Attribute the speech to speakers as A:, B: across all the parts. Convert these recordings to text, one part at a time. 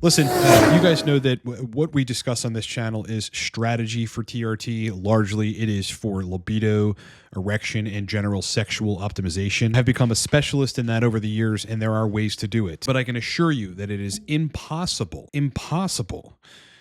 A: Listen, you guys know that what we discuss on this channel is strategy for TRT. Largely, it is for libido, erection, and general sexual optimization. I've become a specialist in that over the years, and there are ways to do it. But I can assure you that it is impossible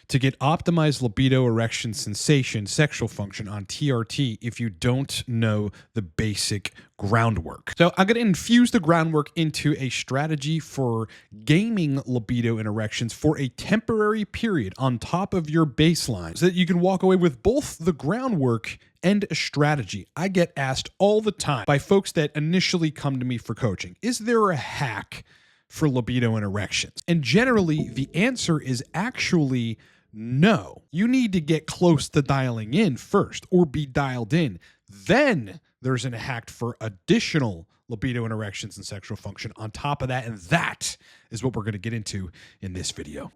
A: to get optimized libido, erection, sensation, sexual function on TRT if you don't know the basic groundwork. So I'm going to infuse the groundwork into a strategy for gaming libido and erections for a temporary period on top of your baseline so that you can walk away with both the groundwork and a strategy. I get asked all the time by folks that initially come to me for coaching, is there a hack for libido and erections? And generally, the answer is actually no. You need to get close to dialing in first or be dialed in. Then there's a hack for additional libido and erections and sexual function on top of that. And that is what we're going to get into in this video.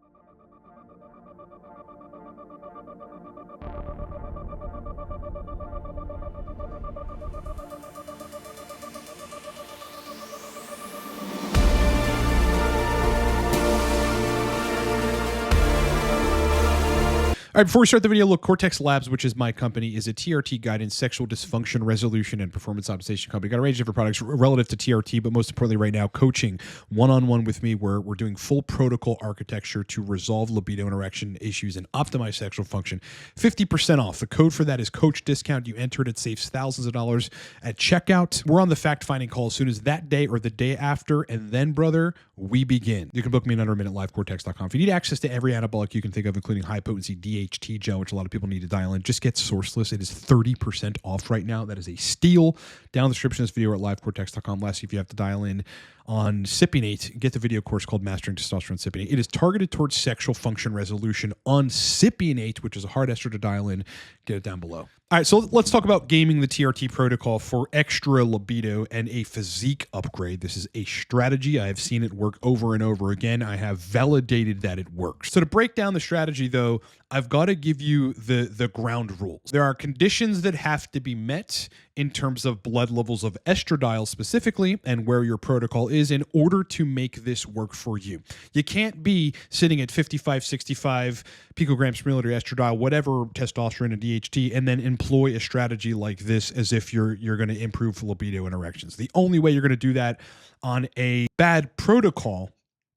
A: All right, before we start the video, look, Cortex Labs, which is my company, is a TRT guidance, sexual dysfunction resolution, and performance optimization company. Got a range of different products relative to TRT, but most importantly right now, coaching one-on-one with me where we're doing full protocol architecture to resolve libido and erection issues and optimize sexual function. 50% off. The code for that is Coach Discount. You enter it, it saves thousands of dollars at checkout. We're on the fact-finding call as soon as that day or the day after, and then, brother, we begin. You can book me in under a minute, livecortex.com. If you need access to every anabolic you can think of, including high-potency DHT gel, which a lot of people need to dial in, just get Sourceless. It is 30% off right now. That is a steal. Down in the description of this video or at livecortex.com. Lastly, if you have to dial in on Cypionate, get the video course called Mastering Testosterone Cypionate. It is targeted towards sexual function resolution on Cypionate, which is a hard ester to dial in. Get it down below. All right, so let's talk about gaming the TRT protocol for extra libido and a physique upgrade. This is a strategy. I have seen it work over and over again. I have validated that it works. So to break down the strategy, though, I've got to give you the ground rules. There are conditions that have to be met in terms of blood levels of estradiol specifically and where your protocol is in order to make this work for you. You can't be sitting at 55, 65 picograms per milliliter estradiol, whatever testosterone and DHT, and then employ a strategy like this as if you're going to improve libido and erections. The only way you're going to do that on a bad protocol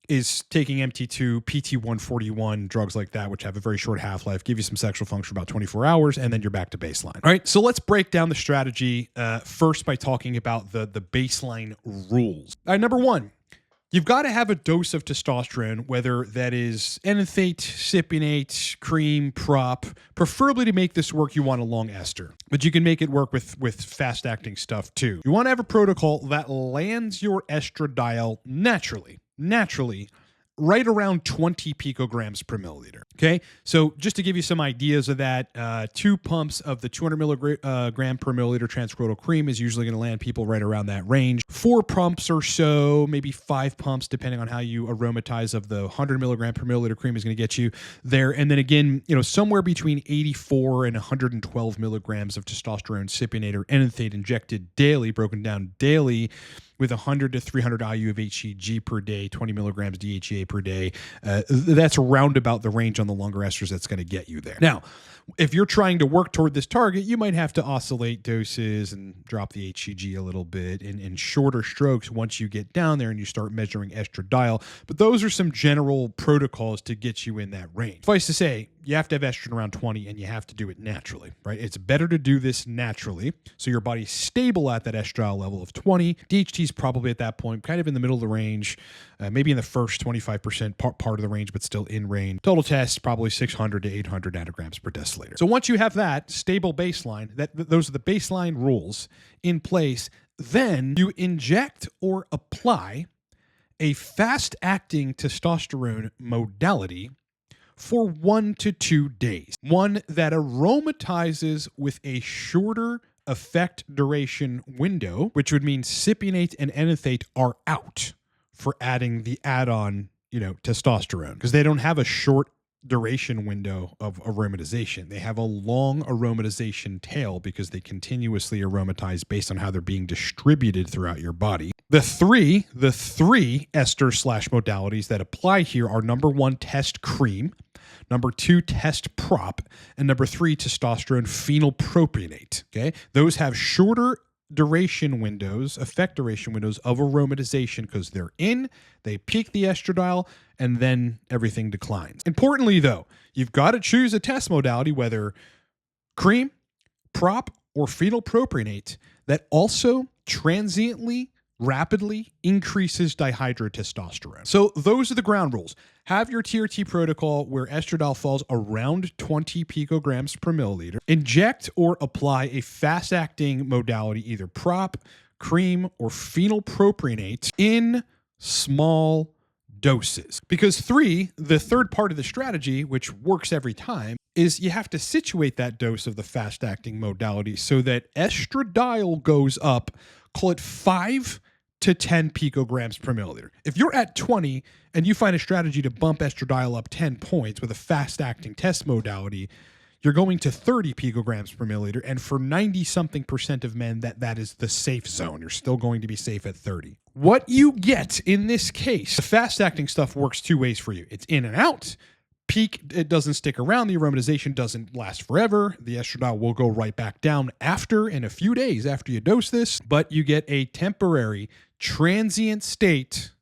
A: is taking MT2, PT141, drugs like that, which have a very short half-life, give you some sexual function for about 24 hours, and then you're back to baseline. All right, so let's break down the strategy first by talking about the baseline rules. All right, number one, you've got to have a dose of testosterone, whether that is enanthate, cypionate, cream, prop. Preferably to make this work, you want a long ester, but you can make it work with fast-acting stuff too. You want to have a protocol that lands your estradiol naturally right around 20 picograms per milliliter. Okay, so just to give you some ideas of that, 2 pumps of the 200 milligram per milliliter transcranial cream is usually going to land people right around that range. 4 pumps or so, maybe 5 pumps, depending on how you aromatize, of the 100 milligram per milliliter cream is going to get you there. And then again, somewhere between 84 and 112 milligrams of testosterone, cypionate, or enanthate injected daily, broken down daily, with 100 to 300 IU of HCG per day, 20 milligrams DHEA per day. That's around about the range on the longer esters that's going to get you there. Now, if you're trying to work toward this target, you might have to oscillate doses and drop the HCG a little bit in shorter strokes once you get down there and you start measuring estradiol. But those are some general protocols to get you in that range. Suffice to say, you have to have estrogen around 20 and you have to do it naturally, right? It's better to do this naturally so your body's stable at that estradiol level of 20. DHT is probably at that point kind of in the middle of the range, maybe in the first 25% part of the range, but still in range. Total test, probably 600 to 800 nanograms per deciliter. So once you have that stable baseline, those are the baseline rules in place, then you inject or apply a fast-acting testosterone modality for 1 to 2 days. One that aromatizes with a shorter effect duration window, which would mean cypionate and enanthate are out for adding the add-on, testosterone, because they don't have a short duration window of aromatization. They have a long aromatization tail because they continuously aromatize based on how they're being distributed throughout your body. The three ester slash modalities that apply here are number 1, test cream, number 2, test prop, and number 3, testosterone phenylpropionate. Okay, those have shorter duration windows, effect duration windows of aromatization because they peak the estradiol, and then everything declines. Importantly, though, you've got to choose a test modality, whether cream, prop, or phenylpropionate, that also transiently, rapidly increases dihydrotestosterone. So those are the ground rules. Have your TRT protocol where estradiol falls around 20 picograms per milliliter. Inject or apply a fast-acting modality, either prop, cream, or phenylpropionate in small doses. Because the third part of the strategy, which works every time, is you have to situate that dose of the fast-acting modality so that estradiol goes up, call it 5 to 10 picograms per milliliter. If you're at 20 and you find a strategy to bump estradiol up 10 points with a fast-acting test modality, you're going to 30 picograms per milliliter. And for 90-something% of men, that is the safe zone. You're still going to be safe at 30. What you get in this case, the fast-acting stuff works 2 ways for you. It's in and out. Peak, it doesn't stick around. The aromatization doesn't last forever. The estradiol will go right back down in a few days after you dose this, but you get a temporary transient state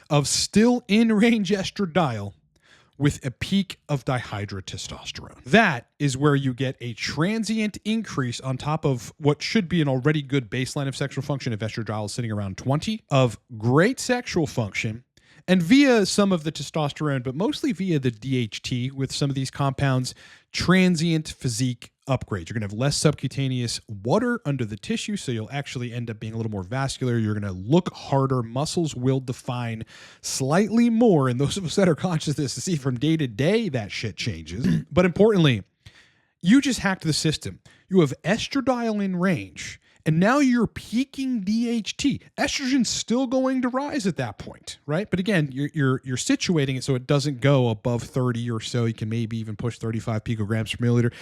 A: of still in range estradiol with a peak of dihydrotestosterone. That is where you get a transient increase on top of what should be an already good baseline of sexual function if estradiol is sitting around 20, of great sexual function, and via some of the testosterone, but mostly via the DHT with some of these compounds, transient physique upgrades. You're going to have less subcutaneous water under the tissue, so you'll actually end up being a little more vascular. You're going to look harder. Muscles will define slightly more. And those of us that are conscious of this to see from day to day, that shit changes. But importantly, you just hacked the system. You have estradiol in range, and now you're peaking DHT. Estrogen's still going to rise at that point, right? But again, you're situating it so it doesn't go above 30 or so. You can maybe even push 35 picograms per milliliter.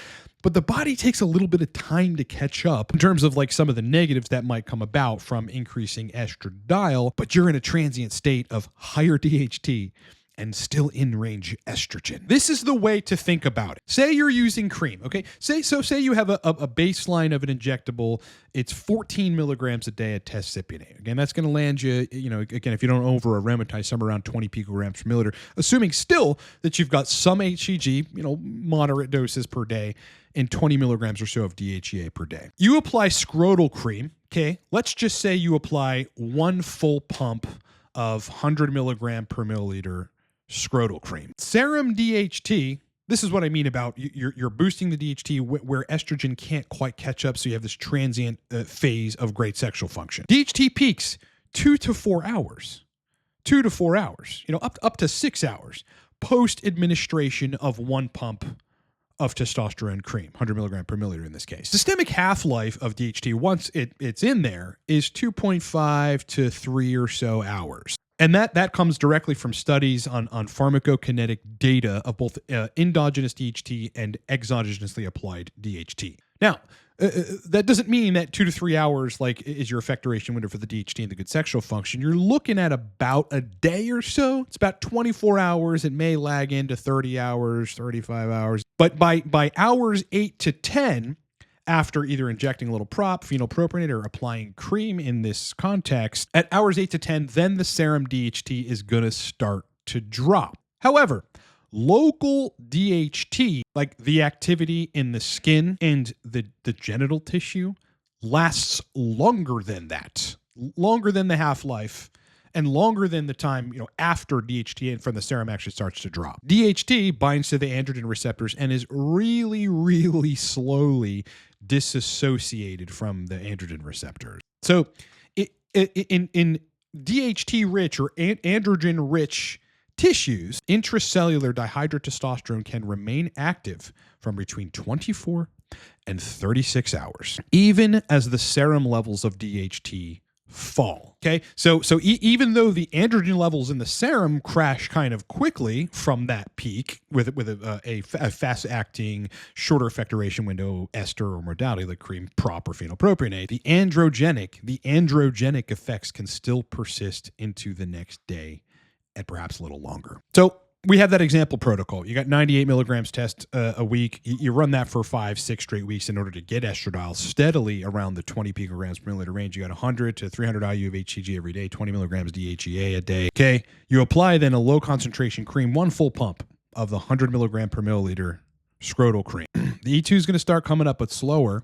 A: But the body takes a little bit of time to catch up in terms of like some of the negatives that might come about from increasing estradiol, but you're in a transient state of higher DHT and still in range estrogen. This is the way to think about it. Say you're using cream, okay? Say you have a baseline of an injectable. It's 14 milligrams a day of testcypionate. Again, that's going to land you, again, if you don't over aromatize, somewhere around 20 picograms per milliliter, assuming still that you've got some HCG, moderate doses per day, and 20 milligrams or so of DHEA per day. You apply scrotal cream, okay? Let's just say you apply 1 full pump of 100 milligram per milliliter scrotal cream. Serum DHT, this is what I mean about you're boosting the DHT where estrogen can't quite catch up, so you have this transient phase of great sexual function. DHT peaks 2 to 4 hours. 2 to 4 hours, up to 6 hours post-administration of 1 pump of testosterone cream, 100 milligram per milliliter in this case. Systemic half-life of DHT, once it's in there, is 2.5 to 3 or so hours. And that comes directly from studies on pharmacokinetic data of both endogenous DHT and exogenously applied DHT. Now, that doesn't mean that 2 to 3 hours is your effect duration window for the DHT and the good sexual function. You're looking at about a day or so. It's about 24 hours. It may lag into 30 hours, 35 hours. But by hours 8 to 10, after either injecting a little prop, phenylpropionate, or applying cream in this context, at hours 8 to 10, then the serum DHT is going to start to drop. However, local DHT, like the activity in the skin and the genital tissue, lasts longer than that, longer than the half-life, and longer than the time, after DHT from the serum actually starts to drop. DHT binds to the androgen receptors and is really, really slowly disassociated from the androgen receptors. So in DHT-rich or androgen-rich tissues, intracellular dihydrotestosterone can remain active from between 24 and 36 hours, even as the serum levels of DHT fall. Okay, so even though the androgen levels in the serum crash kind of quickly from that peak with a fast acting shorter effect duration window ester or modality like cream, prop, or phenylpropionate, the androgenic effects can still persist into the next day and perhaps a little longer. So we have that example protocol. You got 98 milligrams test a week. You run that for 5-6 straight weeks in order to get estradiol steadily around the 20 picograms per milliliter range. You got 100 to 300 IU of HCG every day, 20 milligrams DHEA a day. Okay. You apply then a low concentration cream, one full pump of the 100 milligram per milliliter scrotal cream. The E2 is going to start coming up, but slower.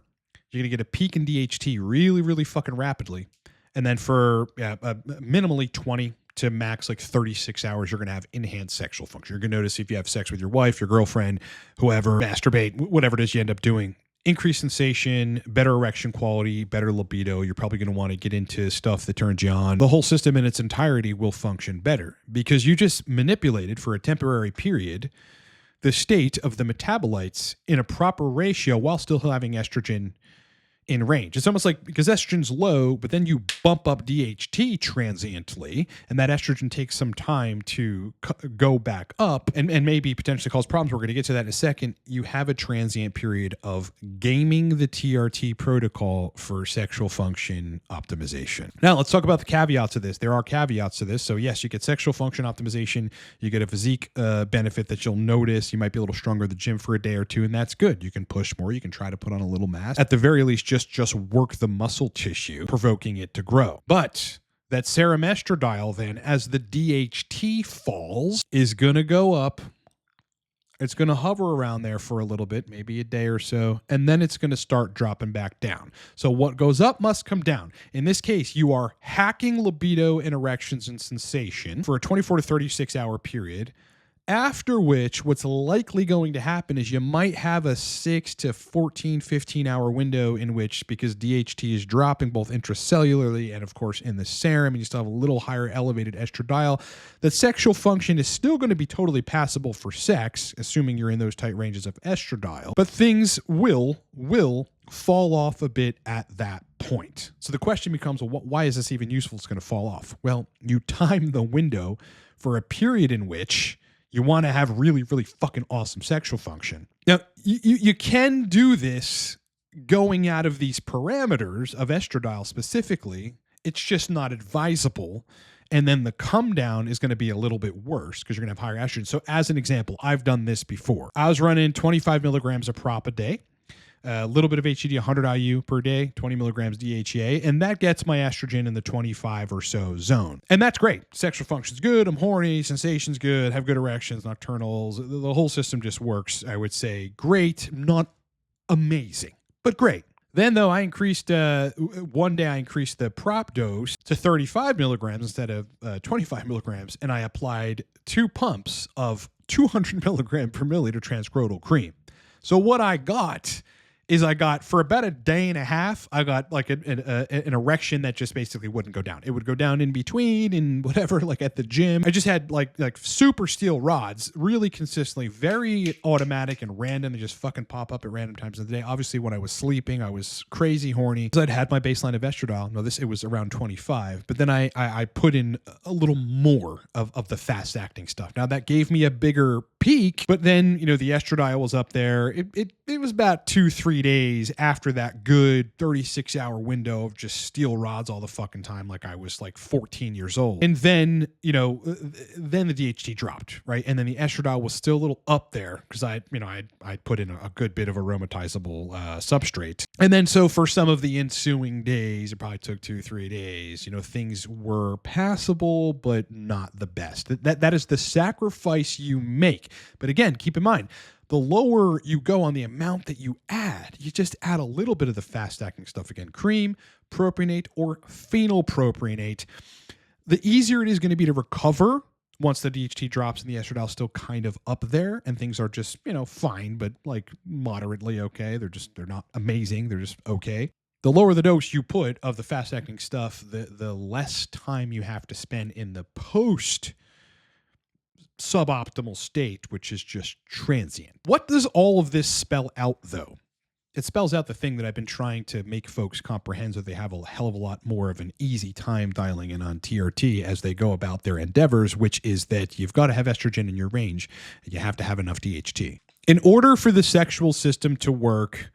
A: You're going to get a peak in DHT really, really fucking rapidly. And then for minimally 20 to max like 36 hours, you're going to have enhanced sexual function. You're going to notice if you have sex with your wife, your girlfriend, whoever, masturbate, whatever it is you end up doing, increased sensation, better erection quality, better libido. You're probably going to want to get into stuff that turns you on. The whole system in its entirety will function better because you just manipulated for a temporary period the state of the metabolites in a proper ratio while still having estrogen in range. It's almost like because estrogen's low, but then you bump up DHT transiently, and that estrogen takes some time to go back up and maybe potentially cause problems. We're going to get to that in a second. You have a transient period of gaming the TRT protocol for sexual function optimization. Now, let's talk about the caveats of this. There are caveats to this. So yes, you get sexual function optimization. You get a physique benefit that you'll notice. You might be a little stronger at the gym for a day or two, and that's good. You can push more. You can try to put on a little mass. At the very least, just work the muscle tissue, provoking it to grow. But that serum estradiol then, as the DHT falls, is going to go up. It's going to hover around there for a little bit, maybe a day or so, and then it's going to start dropping back down. So what goes up must come down. In this case, you are hacking libido and erections and sensation for a 24 to 36 hour period, after which what's likely going to happen is you might have a 6 to 14, 15 hour window in which, because DHT is dropping both intracellularly and of course in the serum, and you still have a little higher elevated estradiol, that sexual function is still going to be totally passable for sex, assuming you're in those tight ranges of estradiol, but things will fall off a bit at that point. So the question becomes, well, why is this even useful? It's going to fall off. Well, you time the window for a period in which you want to have really, really fucking awesome sexual function. Now, you can do this going out of these parameters of estradiol specifically. It's just not advisable. And then the come down is going to be a little bit worse because you're going to have higher estrogen. So as an example, I've done this before. I was running 25 milligrams of prop a day, a little bit of HCG, 100 IU per day, 20 milligrams DHEA, and that gets my estrogen in the 25 or so zone. And that's great. Sexual function's good. I'm horny. Sensation's good. Have good erections, nocturnals. The whole system just works, I would say, great. Not amazing, but great. Then, though, I increased, one day I increased the prop dose to 35 milligrams instead of 25 milligrams, and I applied 2 pumps of 200 milligram per milliliter transcrotal cream. So what I got is for about a day and a half, I got like an erection that just basically wouldn't go down. It would go down in between and whatever, like at the gym. I just had like super steel rods really consistently, very automatic and random. They just fucking pop up at random times of the day. Obviously, when I was sleeping, I was crazy horny because I'd had my baseline of estradiol. No, it was around 25. But then I put in a little more of the fast acting stuff. Now that gave me a bigger peak, but then, the estradiol was up there. It was about 2-3 days after that good 36-hour window of just steel rods all the fucking time, like I was like 14 years old. And then, then the DHT dropped, right? And then the estradiol was still a little up there because I put in a good bit of aromatizable substrate. And then so for some of the ensuing days, it probably took 2-3 days, things were passable, but not the best. That is the sacrifice you make. But again, keep in mind, the lower you go on the amount that you add, you just add a little bit of the fast-acting stuff again, cream, propionate, or phenylpropionate, the easier it is going to be to recover once the DHT drops and the estradiol is still kind of up there and things are just, fine, but like moderately okay. They're not amazing. They're just okay. The lower the dose you put of the fast-acting stuff, the less time you have to spend in the post suboptimal state, which is just transient. What does all of this spell out, though? it spells out the thing that I've been trying to make folks comprehend so they have a hell of a lot more of an easy time dialing in on TRT as they go about their endeavors, which is that you've got to have estrogen in your range and you have to have enough DHT. In order for the sexual system to work,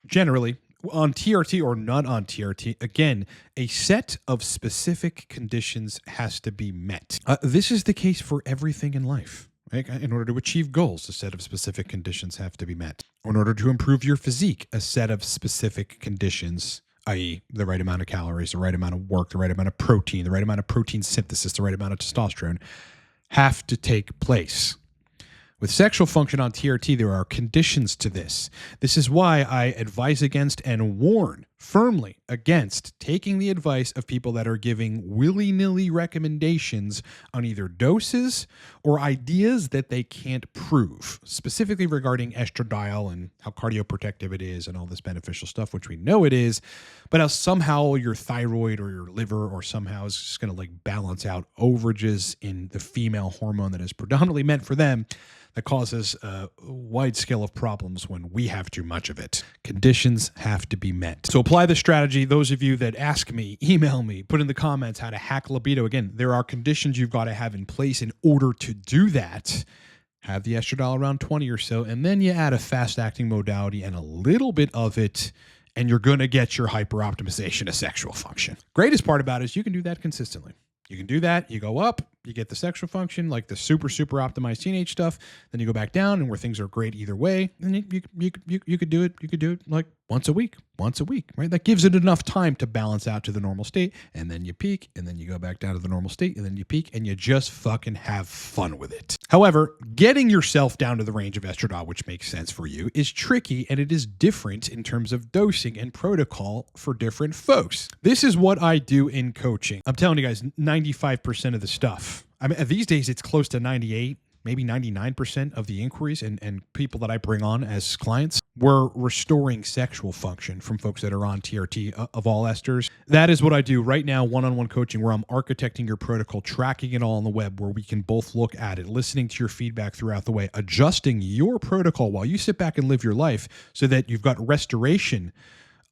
A: generally, on TRT or not on TRT, again, a set of specific conditions has to be met. This is the case for everything in life. In order to achieve goals, a set of specific conditions have to be met. In order to improve your physique, a set of specific conditions, i.e. the right amount of calories, the right amount of work, the right amount of protein, the right amount of protein synthesis, the right amount of testosterone, have to take place. With sexual function on TRT, there are conditions to this. This is why I advise against and warn firmly against taking the advice of people that are giving willy-nilly recommendations on either doses or ideas that they can't prove, specifically regarding estradiol and how cardioprotective it is and all this beneficial stuff, which we know it is, but how somehow your thyroid or your liver or somehow is just going to like balance out overages in the female hormone that is predominantly meant for them, that causes a wide scale of problems when we have too much of it. Conditions have to be met. So apply the strategy. Those of you that ask me, email me, put in the comments how to hack libido. Again, there are conditions you've got to have in place in order to do that. Have the estradiol around 20 or so, and then you add a fast-acting modality and a little bit of it, and you're going to get your hyper-optimization of sexual function. Greatest part about it is you can do that consistently. You can do that. You go up, you get the sexual function, like the super optimized teenage stuff. Then you go back down, and where things are great either way, and you could do it. You could do it like once a week, right? That gives it enough time to balance out to the normal state, and then you peak, and then you go back down to the normal state, and then you peak, and you just fucking have fun with it. However, getting yourself down to the range of estradiol, which makes sense for you, is tricky, and it is different in terms of dosing and protocol for different folks. This is what I do in coaching. I'm telling you guys, 95% of the stuff. I mean, these days it's close to 98, maybe 99% of the inquiries and people that I bring on as clients were restoring sexual function from folks that are on TRT of all esters. That is what I do right now, one-on-one coaching, where I'm architecting your protocol, tracking it all on the web, where we can both look at it, listening to your feedback throughout the way, adjusting your protocol while you sit back and live your life so that you've got restoration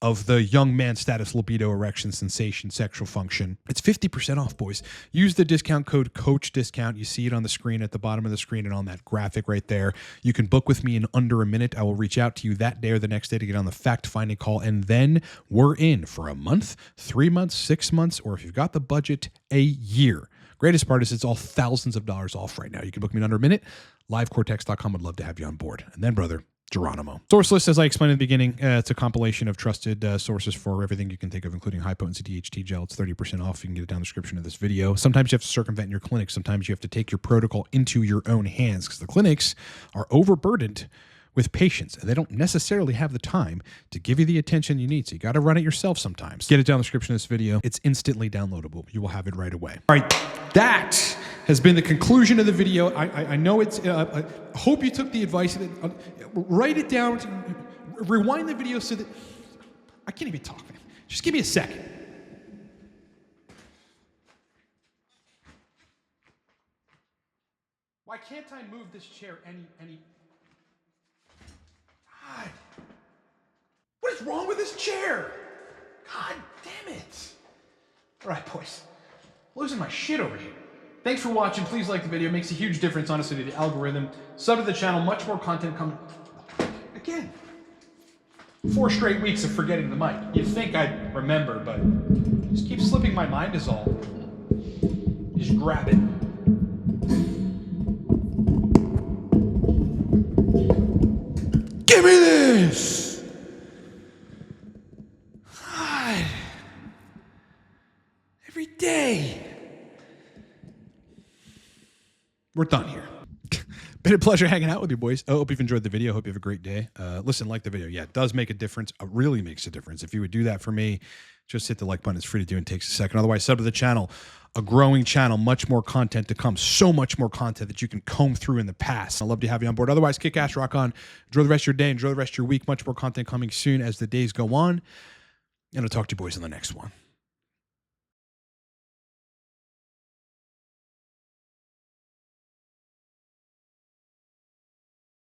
A: of the young man status, libido, erection, sensation, sexual function. It's 50% off, boys. Use the discount code COACHDISCOUNT. You see it on the screen, at the bottom of the screen, and on that graphic right there. You can book with me in under a minute. I will reach out to you that day or the next day to get on the fact-finding call, and then we're in for a month, 3 months, 6 months, or if you've got the budget, a year. Greatest part is it's all thousands of dollars off right now. You can book me in under a minute. LiveCortex.com. I'd love to have you on board. And then, brother, Geronimo. Source list, as I explained in the beginning, it's a compilation of trusted sources for everything you can think of, including high-potency DHT gel. It's 30% off. You can get it down in the description of this video. Sometimes you have to circumvent in your clinic. Sometimes you have to take your protocol into your own hands because the clinics are overburdened with patients, and they don't necessarily have the time to give you the attention you need. So you got to run it yourself sometimes. Get it down in the description of this video. It's instantly downloadable. You will have it right away. All right, that has been the conclusion of the video. I know it's, I hope you took the advice. Write it down, rewind the video so that, I can't even talk, man. Just give me a second. Why can't I move this chair any? God. What is wrong with this chair? God damn it. All right, boys. Losing my shit over here. Thanks for watching. Please like the video. It makes a huge difference, honestly, to the algorithm. Sub to the channel. Much more content coming. Again, 4 straight weeks of forgetting the mic. You'd think I'd remember, but just keep slipping my mind is all. Just grab it. Give me this! God. Every day. We're done here. Been a pleasure hanging out with you, boys. I hope you've enjoyed the video. Hope you have a great day. Listen, like the video. Yeah, it does make a difference. It really makes a difference. If you would do that for me, just hit the like button. It's free to do and takes a second. Otherwise, sub to the channel. A growing channel, much more content to come. So much more content that you can comb through in the past. I'd love to have you on board. Otherwise, kick ass, rock on. Enjoy the rest of your day. Enjoy the rest of your week. Much more content coming soon as the days go on. And I'll talk to you boys in the next one.